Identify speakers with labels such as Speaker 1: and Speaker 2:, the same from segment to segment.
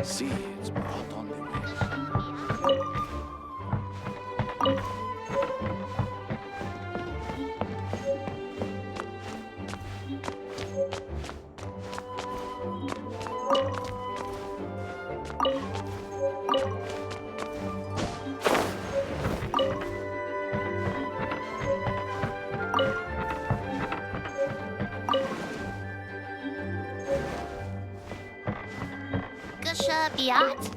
Speaker 1: Sí, it's brought on the way.
Speaker 2: Geshabiat?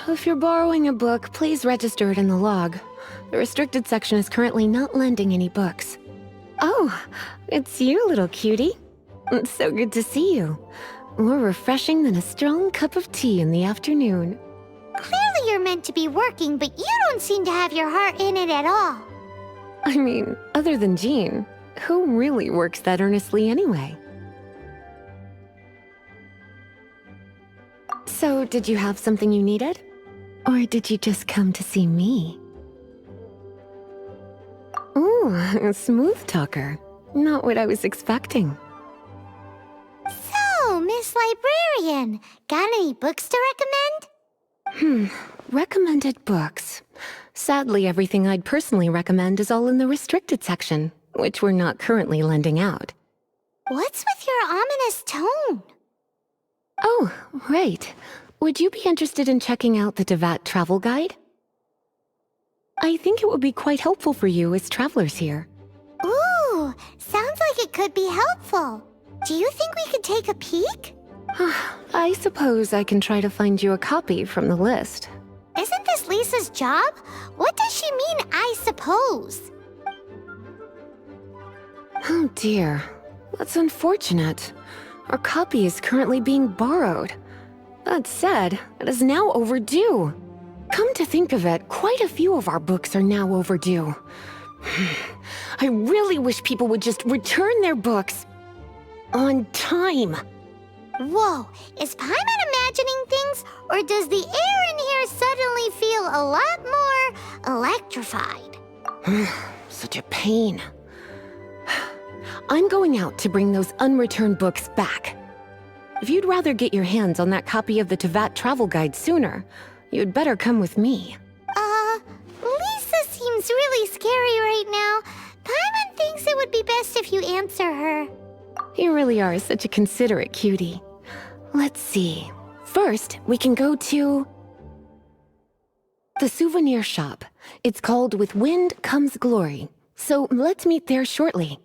Speaker 3: If you're borrowing a book, please register it in the log. The restricted section is currently not lending any books. Oh, it's you, little cutie. It's so good to see you. More refreshing than a strong cup of tea in the afternoon.
Speaker 2: Clearly you're meant to be working, but you don't seem to have your heart in it at all.
Speaker 3: I mean, other than Jean, who really works that earnestly anyway? So, did you have something you needed? Or did you just come to see me? Ooh, a smooth talker. Not what I was expecting.
Speaker 2: So, Miss Librarian, got any books to recommend?
Speaker 3: Recommended books. Sadly, everything I'd personally recommend is all in the restricted section, which we're not currently lending out.
Speaker 2: What's with your ominous tone?
Speaker 3: Oh, right. Would you be interested in checking out the Devat travel guide? I think it would be quite helpful for you as travelers here.
Speaker 2: Ooh, sounds like it could be helpful. Do you think we could take a peek?
Speaker 3: I suppose I can try to find you a copy from the list.
Speaker 2: Isn't this Lisa's job? What does she mean, I suppose?
Speaker 3: Oh dear, that's unfortunate. Our copy is currently being borrowed. That said, it is now overdue. Come to think of it, quite a few of our books are now overdue. I really wish people would just return their books on time.
Speaker 2: Whoa, is Paimon imagining things, or does the air in here suddenly feel a lot more electrified?
Speaker 3: Such a pain. I'm going out to bring those unreturned books back. If you'd rather get your hands on that copy of the Tevat travel guide sooner, you'd better come with me.
Speaker 2: Lisa seems really scary right now. Paimon thinks it would be best if you answer her.
Speaker 3: You really are such a considerate cutie. Let's see. First, we can go to the souvenir shop. It's called With Wind Comes Glory. So let's meet there shortly.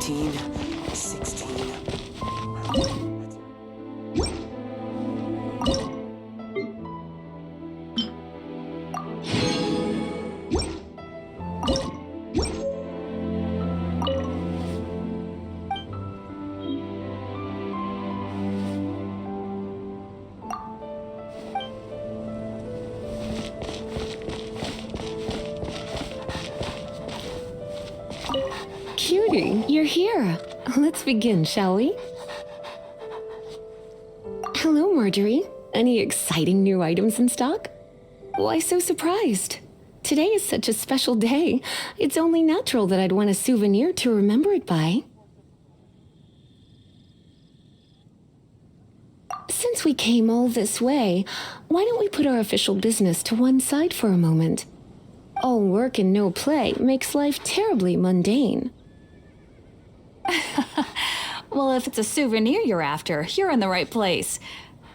Speaker 4: 15, 16.
Speaker 3: Cutie, you're here. Let's begin, shall we? Hello, Marjorie. Any exciting new items in stock? Why so surprised? Today is such a special day. It's only natural that I'd want a souvenir to remember it by. Since we came all this way, why don't we put our official business to one side for a moment? All work and no play makes life terribly mundane.
Speaker 5: Well, if it's a souvenir you're after, you're in the right place.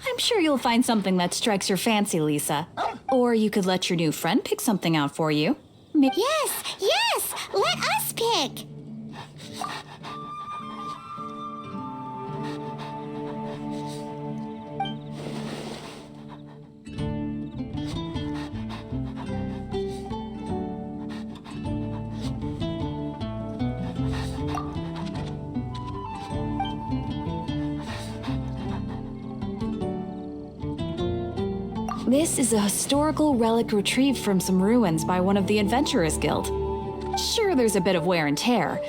Speaker 5: I'm sure you'll find something that strikes your fancy, Lisa. Or you could let your new friend pick something out for you.
Speaker 2: Yes, let us pick.
Speaker 5: This is a historical relic retrieved from some ruins by one of the Adventurers Guild. Sure, there's a bit of wear and tear,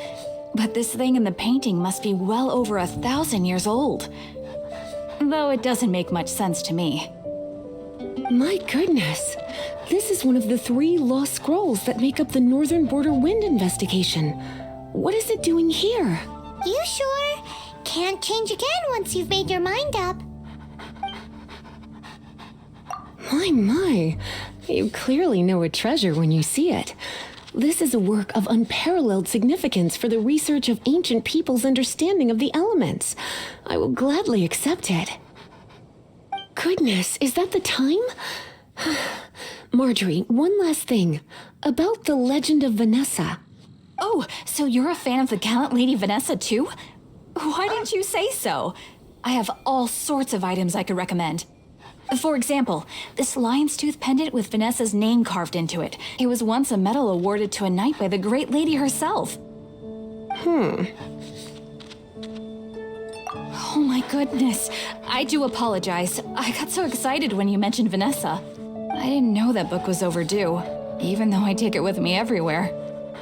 Speaker 5: but this thing in the painting must be well over 1,000 years old. Though it doesn't make much sense to me.
Speaker 3: My goodness, this is one of the 3 lost scrolls that make up the Northern Border Wind investigation. What is it doing here?
Speaker 2: You sure? Can't change again once you've made your mind up.
Speaker 3: My, you clearly know a treasure when you see it. This is a work of unparalleled significance for the research of ancient people's understanding of the elements. I will gladly accept it. Goodness, is that the time? Marjorie, one last thing. About the legend of Vanessa.
Speaker 5: Oh, so you're a fan of the gallant Lady Vanessa too? Why didn't you say so? I have all sorts of items I could recommend. For example, this lion's tooth pendant with Vanessa's name carved into it. It was once a medal awarded to a knight by the great lady herself. Oh my goodness. I do apologize. I got so excited when you mentioned Vanessa. I didn't know that book was overdue, even though I take it with me everywhere.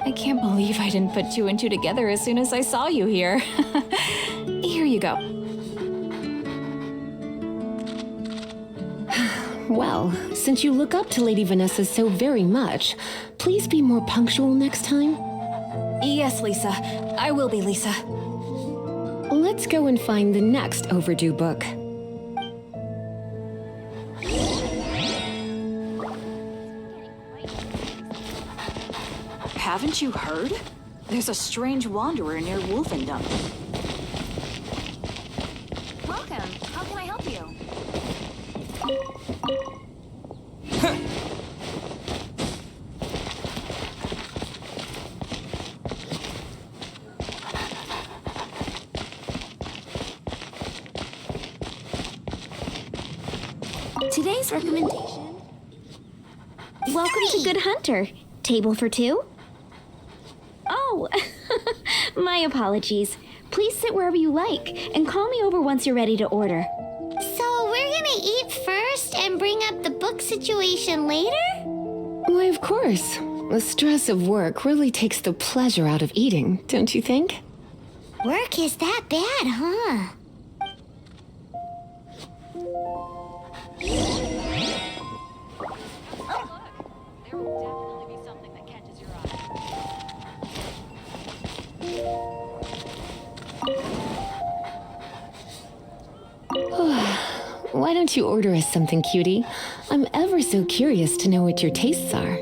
Speaker 5: I can't believe I didn't put 2 and 2 together as soon as I saw you here. Here you go.
Speaker 3: Well, since you look up to Lady Vanessa so very much, please be more punctual next time.
Speaker 5: Yes, Lisa. I will be, Lisa.
Speaker 3: Let's go and find the next overdue book.
Speaker 5: Haven't you heard? There's a strange wanderer near Wolfendom. Welcome. How can I help you?
Speaker 2: Today's recommendation. Welcome to Good Hunter. Table for 2? Oh, my apologies. Please sit wherever you like and call me over once you're ready to order. So we're gonna eat first and bring up the book situation later?
Speaker 3: Why, of course. The stress of work really takes the pleasure out of eating, don't you think?
Speaker 2: Work is that bad, huh?
Speaker 5: There will definitely be something that catches your eye.
Speaker 3: Why don't you order us something, cutie? I'm ever so curious to know what your tastes are.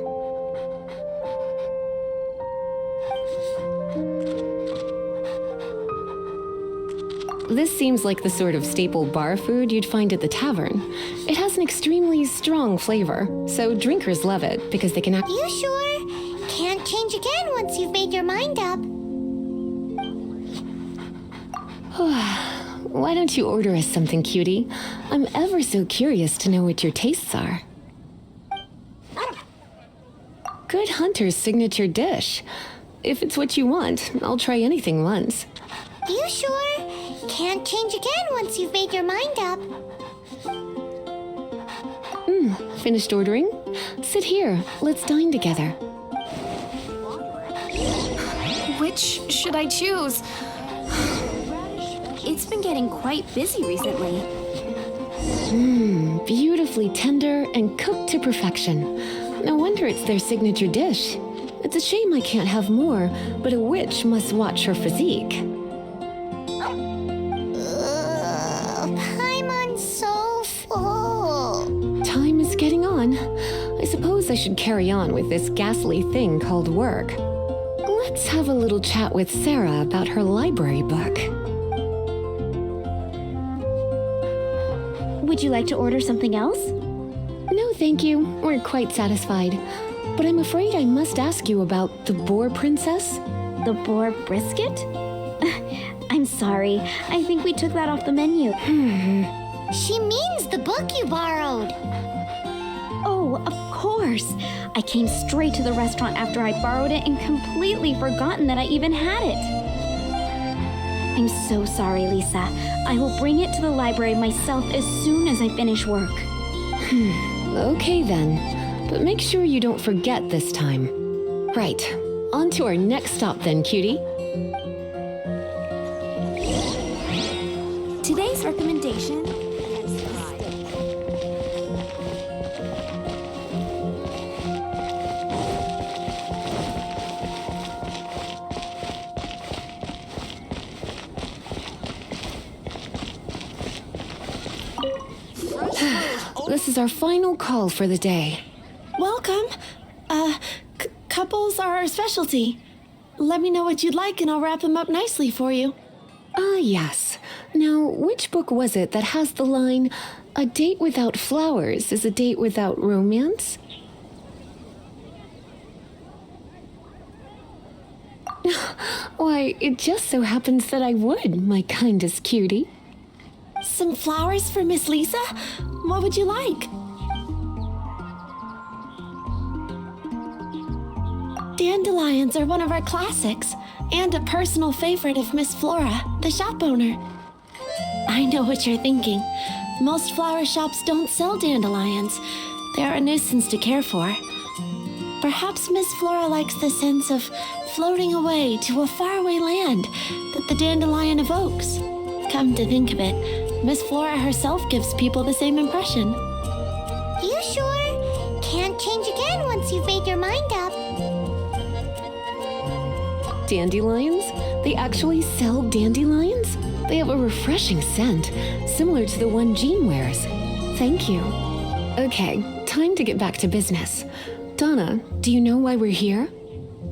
Speaker 3: This seems like the sort of staple bar food you'd find at the tavern. It has an extremely strong flavor, so drinkers love it because they can act—
Speaker 2: You sure? Can't change again once you've made your mind up.
Speaker 3: why don't you order us something, cutie? I'm ever so curious to know what your tastes are. Good Hunter's signature dish. If it's what you want, I'll try anything once.
Speaker 6: You sure? Can't change again once you've made your mind up.
Speaker 3: Finished ordering? Sit here, let's dine together.
Speaker 7: Which should I choose?
Speaker 2: It's been getting quite busy recently.
Speaker 3: Beautifully tender and cooked to perfection. No wonder it's their signature dish. It's a shame I can't have more, but a witch must watch her physique.
Speaker 6: Paimon's so full.
Speaker 3: Time is getting on. I suppose I should carry on with this ghastly thing called work. Let's have a little chat with Sarah about her library book.
Speaker 2: Would you like to order something else?
Speaker 3: No, thank you. We're quite satisfied. But I'm afraid I must ask you about the Boar Princess.
Speaker 2: The boar brisket? I'm sorry. I think we took that off the menu.
Speaker 6: She means the book you borrowed.
Speaker 2: Oh, of course. I came straight to the restaurant after I borrowed it and completely forgotten that I even had it. I'm so sorry, Lisa. I will bring it to the library myself as soon as I finish work.
Speaker 3: Okay then. But make sure you don't forget this time. Right. On to our next stop then, cutie.
Speaker 2: Today's recommendation.
Speaker 3: This is our final call for the day.
Speaker 7: Welcome. Couples are our specialty. Let me know what you'd like and I'll wrap them up nicely for you.
Speaker 3: Yes. Now, which book was it that has the line, "A date without flowers is a date without romance"? Why, it just so happens that I would, my kindest cutie.
Speaker 7: Some flowers for Miss Lisa? What would you like? Dandelions are one of our classics, and a personal favorite of Miss Flora, the shop owner. I know what you're thinking. Most flower shops don't sell dandelions. They're a nuisance to care for. Perhaps Miss Flora likes the sense of floating away to a faraway land that the dandelion evokes. Come to think of it, Miss Flora herself gives people the same impression.
Speaker 6: You sure? Can't change again once you've made your mind up.
Speaker 3: Dandelions? They actually sell dandelions? They have a refreshing scent, similar to the one Jean wears. Thank you. Okay, time to get back to business. Donna, do you know why we're here?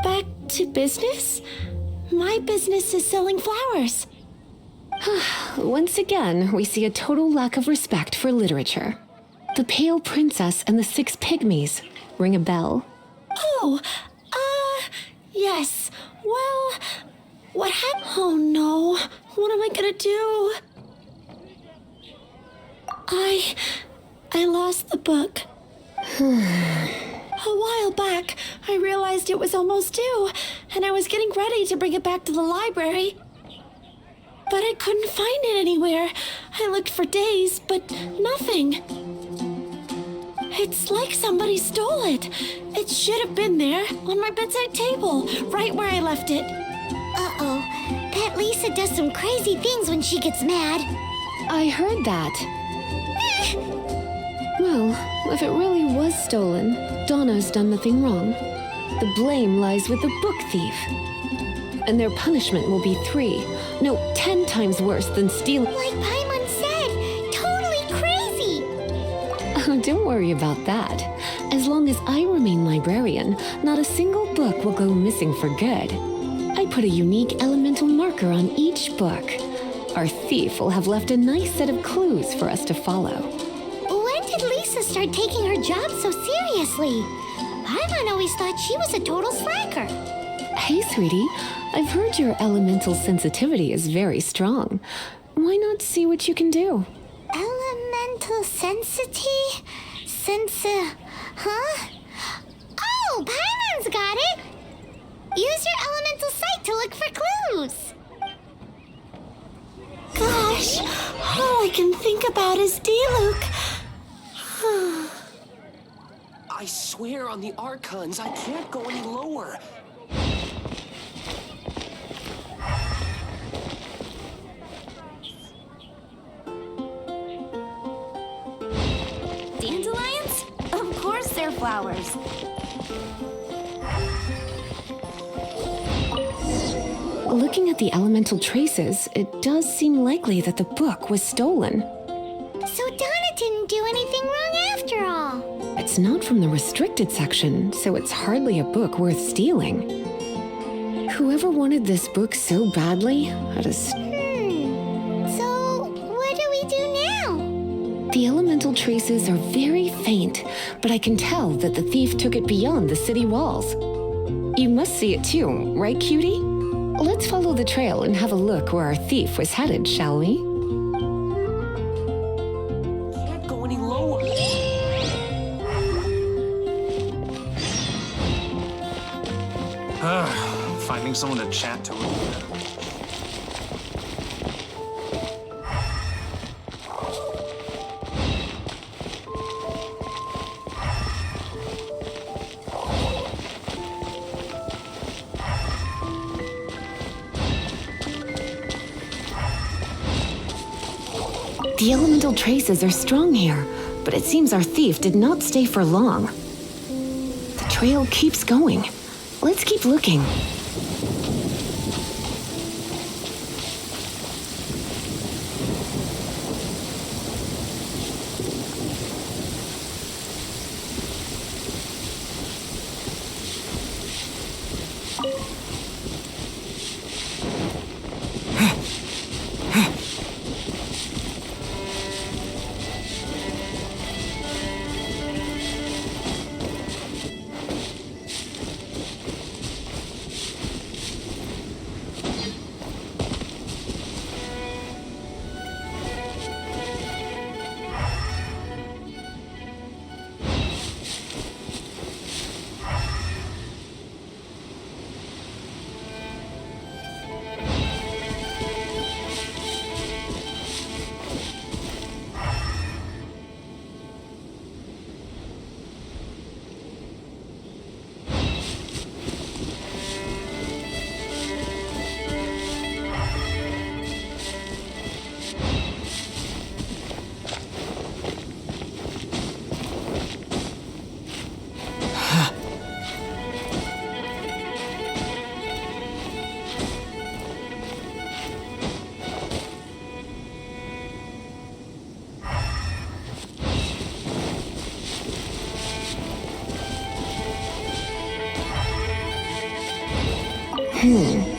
Speaker 7: Back to business? My business is selling flowers.
Speaker 3: Once again, we see a total lack of respect for literature. The Pale Princess and the Six Pygmies. Ring a bell?
Speaker 7: Oh, yes. Well, what happened? Oh no, what am I gonna do? I lost the book. A while back, I realized it was almost due, and I was getting ready to bring it back to the library. But I couldn't find it anywhere. I looked for days, but nothing. It's like somebody stole it. It should have been there, on my bedside table, right where I left it.
Speaker 6: Uh-oh. That Lisa does some crazy things when she gets mad.
Speaker 3: I heard that. Well, if it really was stolen, Donna's done nothing wrong. The blame lies with the book thief. And their punishment will be 10 times worse than stealing.
Speaker 6: Like Paimon said, totally crazy.
Speaker 3: Oh, don't worry about that. As long as I remain librarian, not a single book will go missing for good. I put a unique elemental marker on each book. Our thief will have left a nice set of clues for us to follow.
Speaker 6: When did Lisa start taking her job so seriously? Paimon always thought she was a total slacker.
Speaker 3: Hey, sweetie, I've heard your elemental sensitivity is very strong. why not see what you can do?
Speaker 6: Elemental sensity? Huh? Oh, Paimon's got it! Use your elemental sight to look for clues.
Speaker 7: Gosh, all I can think about is D-Luke.
Speaker 4: I swear on the Archons, I can't go any lower.
Speaker 2: Dandelions? Of course they're flowers.
Speaker 3: Looking at the elemental traces, it does seem likely that the book was stolen.
Speaker 6: So Donna didn't do anything wrong after all.
Speaker 3: It's not from the restricted section, so it's hardly a book worth stealing. Whoever wanted this book so badly had a...
Speaker 6: So, what do we do now?
Speaker 3: The elemental traces are very faint, but I can tell that the thief took it beyond the city walls. You must see it too, right, cutie? Let's follow the trail and have a look where our thief was headed, shall we?
Speaker 4: Can't go any lower.
Speaker 1: Finding someone to chat to would be better.
Speaker 3: The elemental traces are strong here, but it seems our thief did not stay for long. The trail keeps going. Let's keep looking.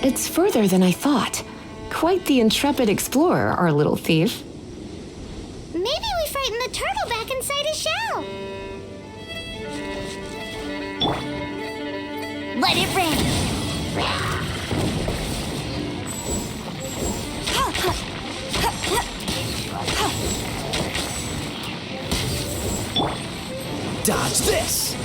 Speaker 3: It's further than I thought. Quite the intrepid explorer, our little thief.
Speaker 6: Maybe we frightened the turtle back inside his shell.
Speaker 2: Let it rain.
Speaker 4: Dodge this!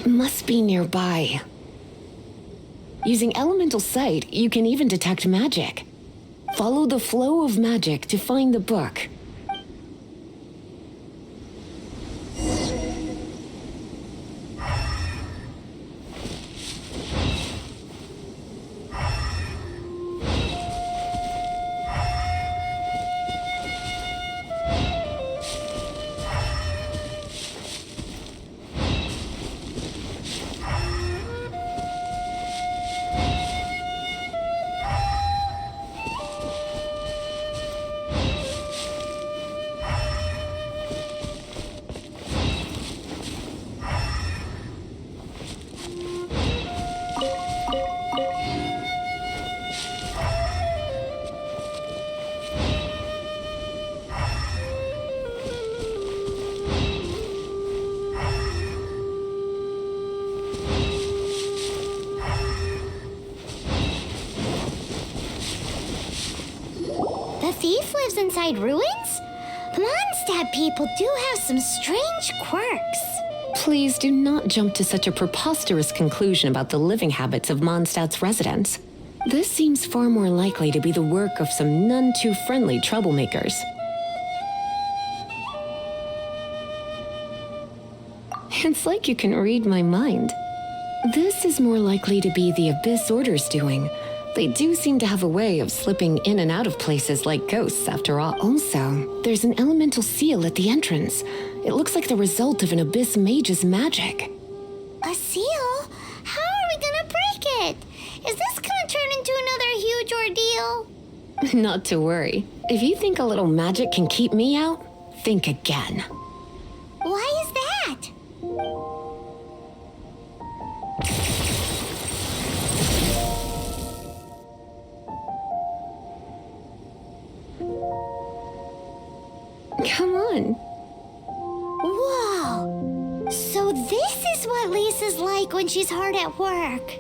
Speaker 3: It must be nearby. Using elemental sight, you can even detect magic. Follow the flow of magic to find the book.
Speaker 6: The thief lives inside ruins? Mondstadt people do have some strange quirks.
Speaker 3: Please do not jump to such a preposterous conclusion about the living habits of Mondstadt's residents. This seems far more likely to be the work of some none-too-friendly troublemakers. It's like you can read my mind. This is more likely to be the Abyss Order's doing. They do seem to have a way of slipping in and out of places like ghosts, after all. Also, there's an elemental seal at the entrance. It looks like the result of an Abyss mage's magic.
Speaker 6: A seal? How are we gonna break it? Is this gonna turn into another huge ordeal?
Speaker 3: Not to worry. If you think a little magic can keep me out, think again.
Speaker 6: Why is that?
Speaker 3: Come on.
Speaker 6: Whoa! So this is what Lisa's like when she's hard at work.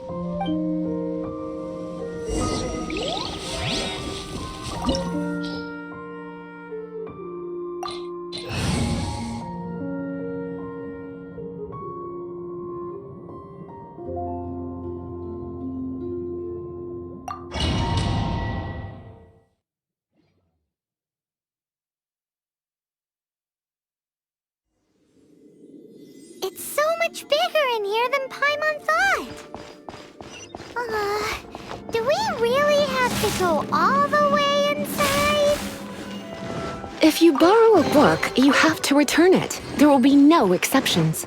Speaker 6: It's so much bigger in here than Paimon thought. Do we really have to go all the way inside?
Speaker 3: If you borrow a book, you have to return it. There will be no exceptions.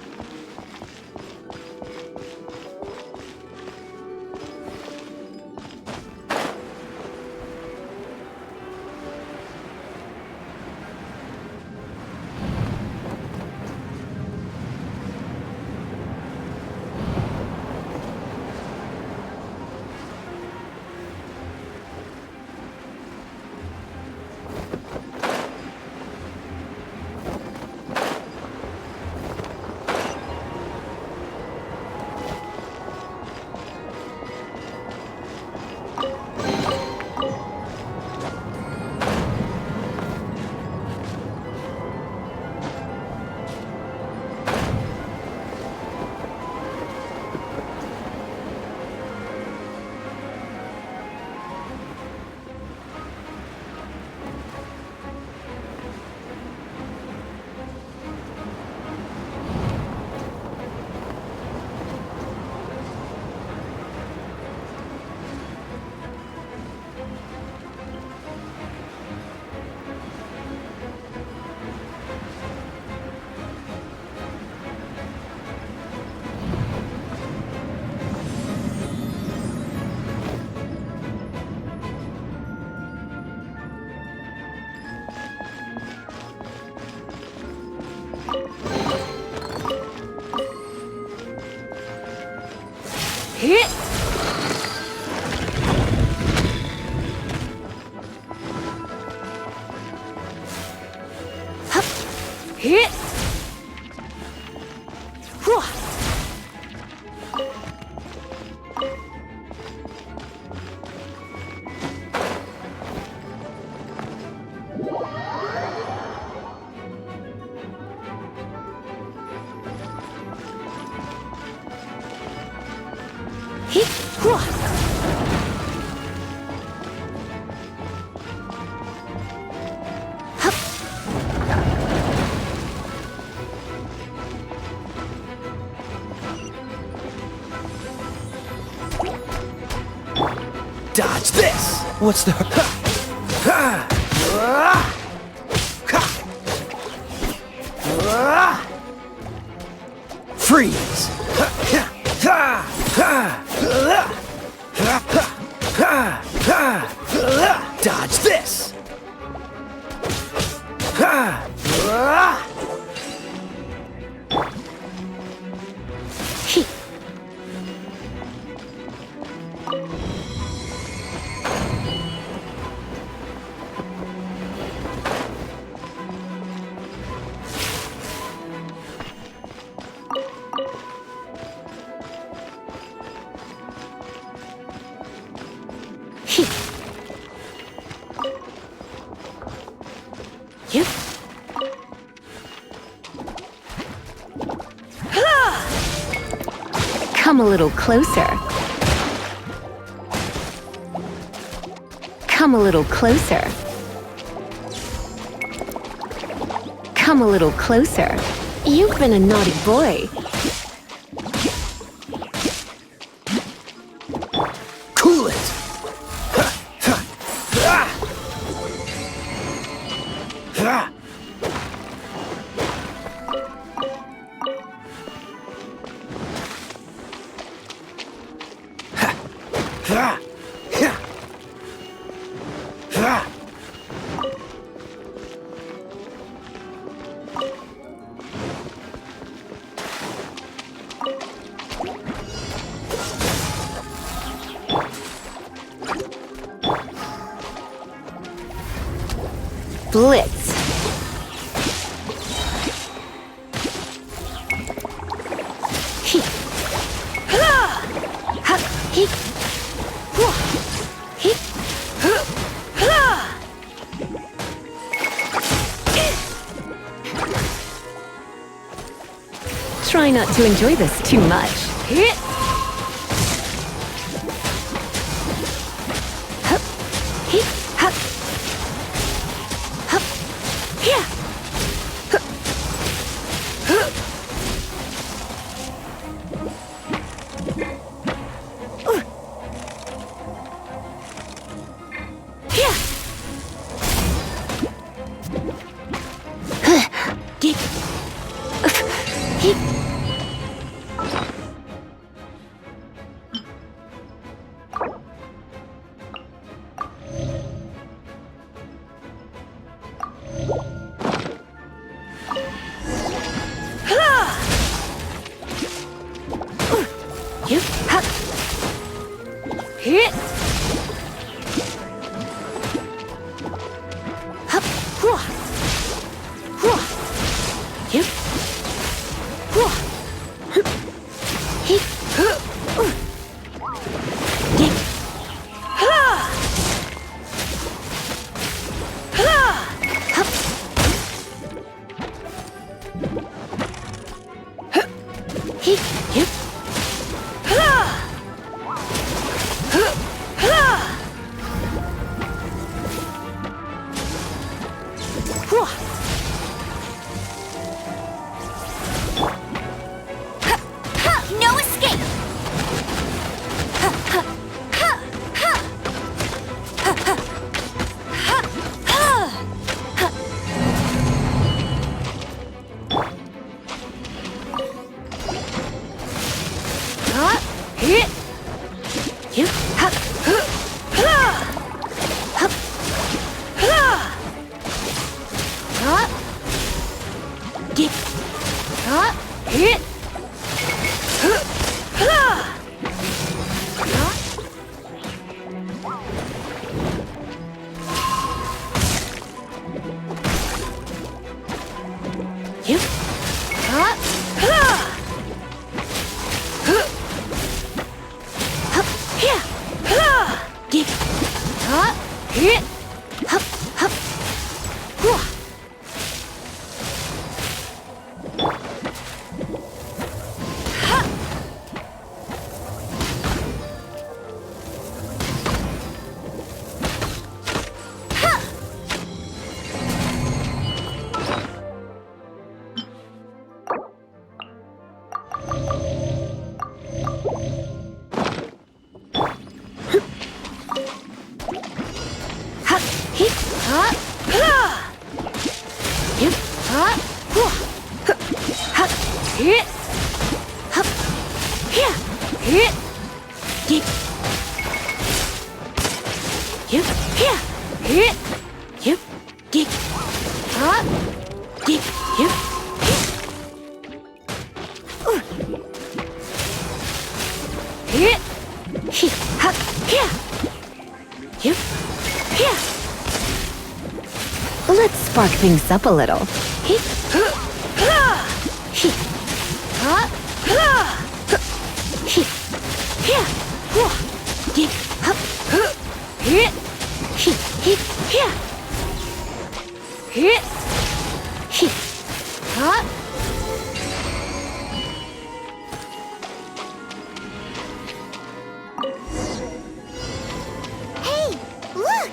Speaker 3: Hit! Hup! Hit! Whew!
Speaker 8: Dodge this! What's the... Freeze! Dodge this!
Speaker 3: Come a little closer. Come a little closer. Come a little closer. You've been a naughty boy.
Speaker 8: Cool it!
Speaker 3: Blitz. Try not to enjoy this too much.
Speaker 2: No escape!
Speaker 3: He, ha, yeah. Yep. Yeah. Let's spark things up a little. He, ha, he, ha, ha, he, yeah. He, ha, he, yeah. He, ha.
Speaker 6: Hey, look!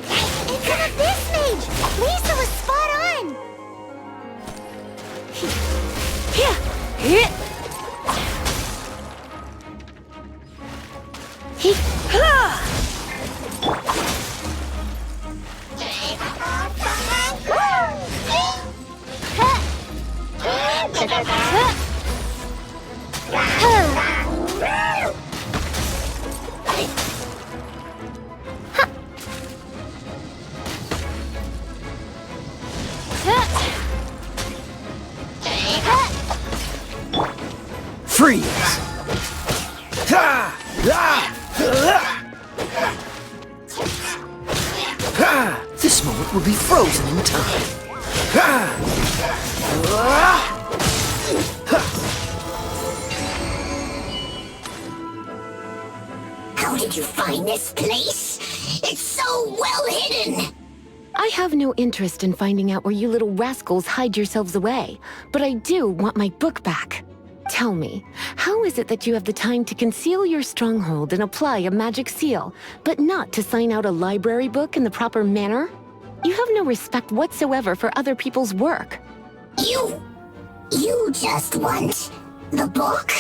Speaker 6: It's an abyss mage! Lisa was spot on!
Speaker 3: He, ha.
Speaker 8: Freeze! Ha! Ah! Ha! This moment will be frozen in time. Ha! Ah!
Speaker 6: How did you find this place? It's so well hidden!
Speaker 3: I have no interest in finding out where you little rascals hide yourselves away, but I do want my book back. Tell me, how is it that you have the time to conceal your stronghold and apply a magic seal, but not to sign out a library book in the proper manner? You have no respect whatsoever for other people's work.
Speaker 6: You just want the book?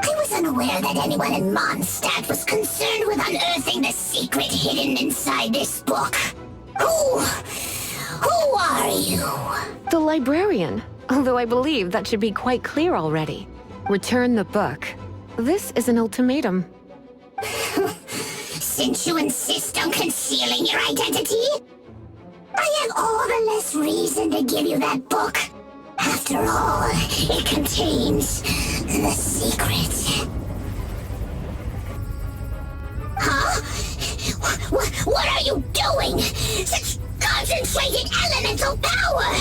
Speaker 6: I was unaware that anyone in Mondstadt was concerned with unearthing the secret hidden inside this book. Who are you?
Speaker 3: The librarian, although I believe that should be quite clear already. Return the book. This is an ultimatum.
Speaker 6: Since you insist on concealing your identity, I have all the less reason to give you that book. After all, it contains the secret. Huh? What are you doing? Such concentrated elemental power!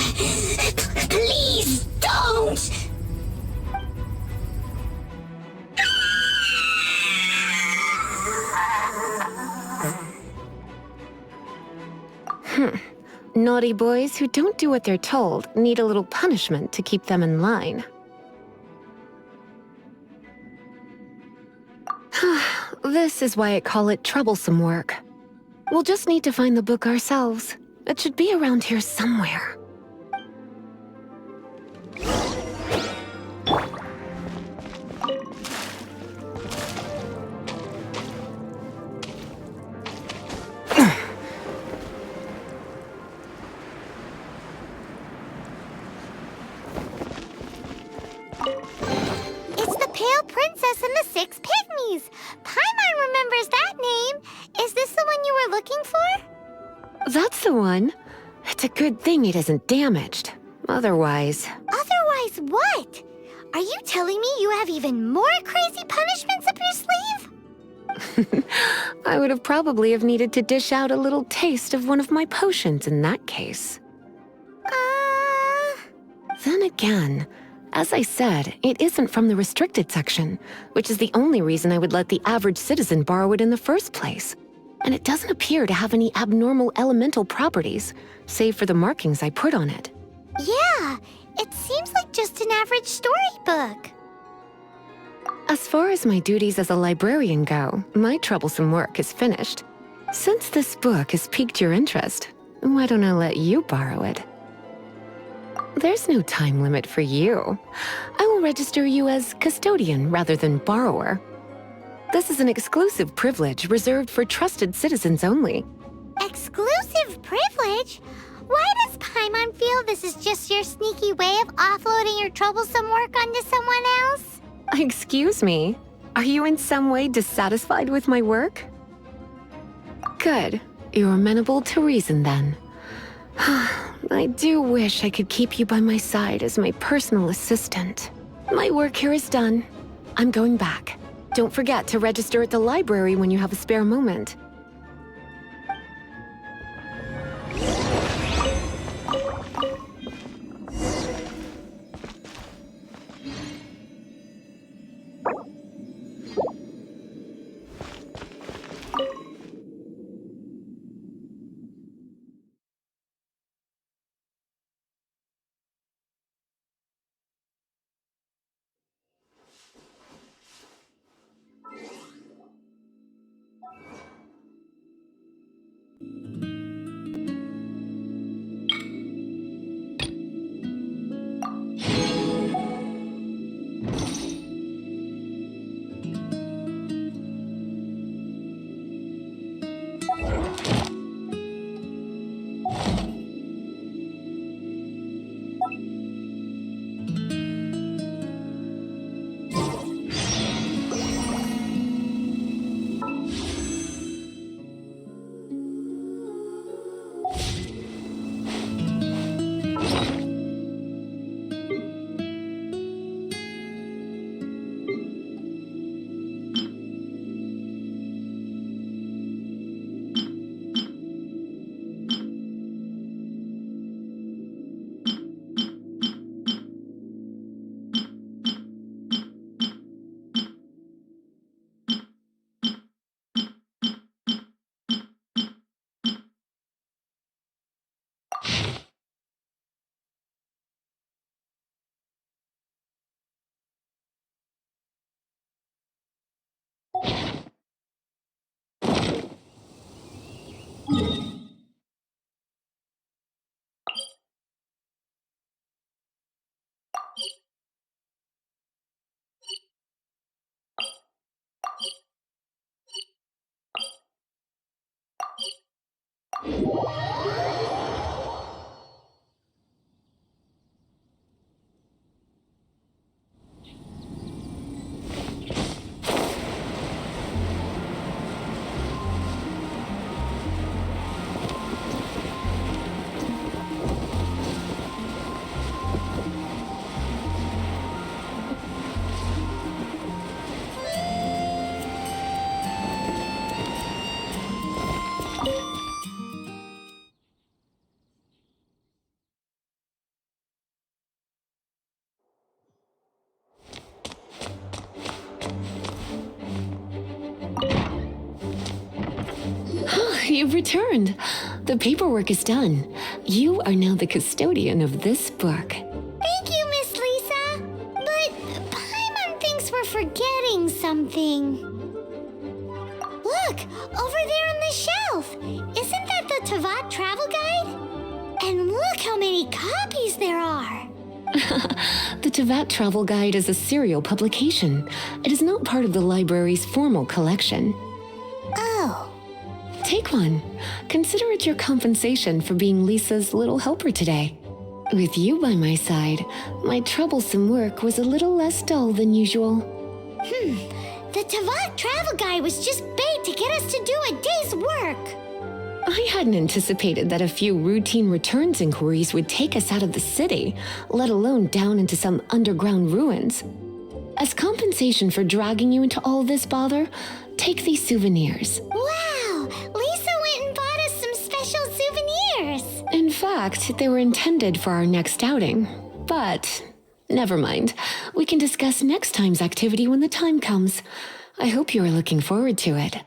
Speaker 6: Please don't!
Speaker 3: Naughty boys who don't do what they're told need a little punishment to keep them in line. This is why I call it troublesome work. We'll just need to find the book ourselves. It should be around here somewhere.
Speaker 6: It's the Pale Princess and the Six Pygmies! Paimon remembers that name! Is this the one you were looking for?
Speaker 3: That's the one. It's a good thing it isn't damaged. Otherwise...
Speaker 6: Otherwise what? Are you telling me you have even more crazy punishments up your sleeve?
Speaker 3: I would have probably have needed to dish out a little taste of one of my potions in that case. Then again, as I said, it isn't from the restricted section, which is the only reason I would let the average citizen borrow it in the first place. And it doesn't appear to have any abnormal elemental properties, save for the markings I put on it.
Speaker 6: Yeah, it seems like just an average storybook.
Speaker 3: As far as my duties as a librarian go, my troublesome work is finished. Since this book has piqued your interest, why don't I let you borrow it? There's no time limit for you. I will register you as custodian rather than borrower. This is an exclusive privilege reserved for trusted citizens only.
Speaker 6: Exclusive privilege? Why does Paimon feel this is just your sneaky way of offloading your troublesome work onto someone else?
Speaker 3: Excuse me, are you in some way dissatisfied with my work? Good, you're amenable to reason then. I do wish I could keep you by my side as my personal assistant. My work here is done. I'm going back. Don't forget to register at the library when you have a spare moment. You've returned. The paperwork is done. You are now the custodian of this book.
Speaker 6: Thank you, Miss Lisa. But Paimon thinks we're forgetting something. Look, over there on the shelf. Isn't that the Tavat travel guide? And look how many copies there are.
Speaker 3: The Tavat Travel Guide is a serial publication. It is not part of the library's formal collection.
Speaker 6: Oh.
Speaker 3: Take one. Consider it your compensation for being Lisa's little helper today. With you by my side, my troublesome work was a little less dull than usual.
Speaker 6: The Tavat travel guide was just bait to get us to do a day's work.
Speaker 3: I hadn't anticipated that a few routine returns inquiries would take us out of the city, let alone down into some underground ruins. As compensation for dragging you into all this bother, take these souvenirs.
Speaker 6: Wow! Lisa went and bought us some special souvenirs.
Speaker 3: In fact, they were intended for our next outing. But never mind. We can discuss next time's activity when the time comes. I hope you are looking forward to it.